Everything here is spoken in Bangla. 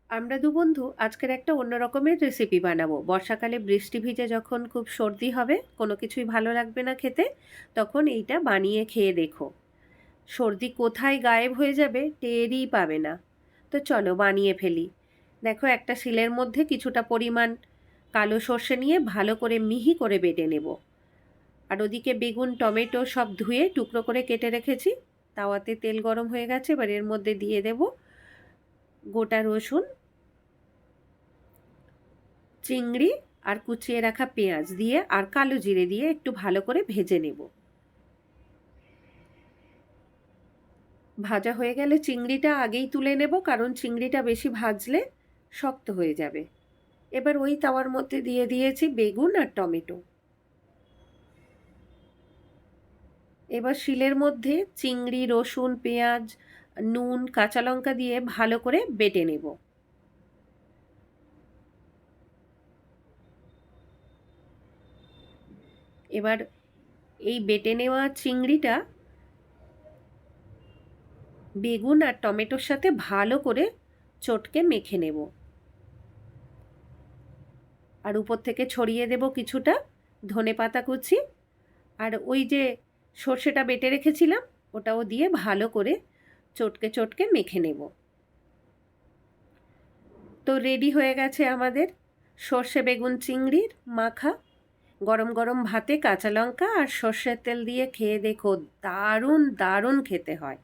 আমরা দু বন্ধু আজকের একটা অন্য রকমের রেসিপি বানাবো। বর্ষাকালে বৃষ্টি ভিজে যখন খুব সর্দি হবে, কোনো কিছুই ভালো লাগবে না খেতে, তখন এইটা বানিয়ে খেয়ে দেখো। সর্দি কোথায় গায়েব হয়ে যাবে টেরই পাবে না। তো চলো বানিয়ে ফেলি। দেখো, একটা শিলের মধ্যে কিছুটা পরিমাণ কালো সর্ষে নিয়ে ভালো করে মিহি করে বেটে নেব। আর ওদিকে বেগুন টমেটো সব ধুয়ে টুকরো করে কেটে রেখেছি। তাওয়াতে তেল গরম হয়ে গেছে, এবার এর মধ্যে দিয়ে দেব গোটা রসুন, চিংড়ি আর কুচিয়ে রাখা পেঁয়াজ দিয়ে আর কালো জিরে দিয়ে একটু ভালো করে ভেজে নেব। ভাজা হয়ে গেলে চিংড়িটা আগেই তুলে নেব, কারণ চিংড়িটা বেশি ভাজলে শক্ত হয়ে যাবে। এবার ওই তাওয়ার মধ্যে দিয়ে দিয়েছি বেগুন আর টমেটো। এবার শিলের মধ্যে চিংড়ি, রসুন, পেঁয়াজ, নুন, কাঁচা লঙ্কা দিয়ে ভালো করে বেটে নেব। এবার এই বেটে নেওয়া চিংড়িটা বেগুন আর টমেটোর সাথে ভালো করে চটকে মেখে নেব। আর উপর থেকে ছড়িয়ে দেব কিছুটা ধনেপাতা কুচি। আর ওই যে সর্ষেটা বেটে রেখেছিলাম ওটাও দিয়ে ভালো করে চটকে চটকে মেখে নেব। তো রেডি হয়ে গেছে আমাদের সর্ষে বেগুন চিংড়ির মাখা। গরম গরম ভাতে কাঁচা লঙ্কা আর সর্ষের তেল দিয়ে খেয়ে দেখো, দারুণ দারুণ খেতে হয়।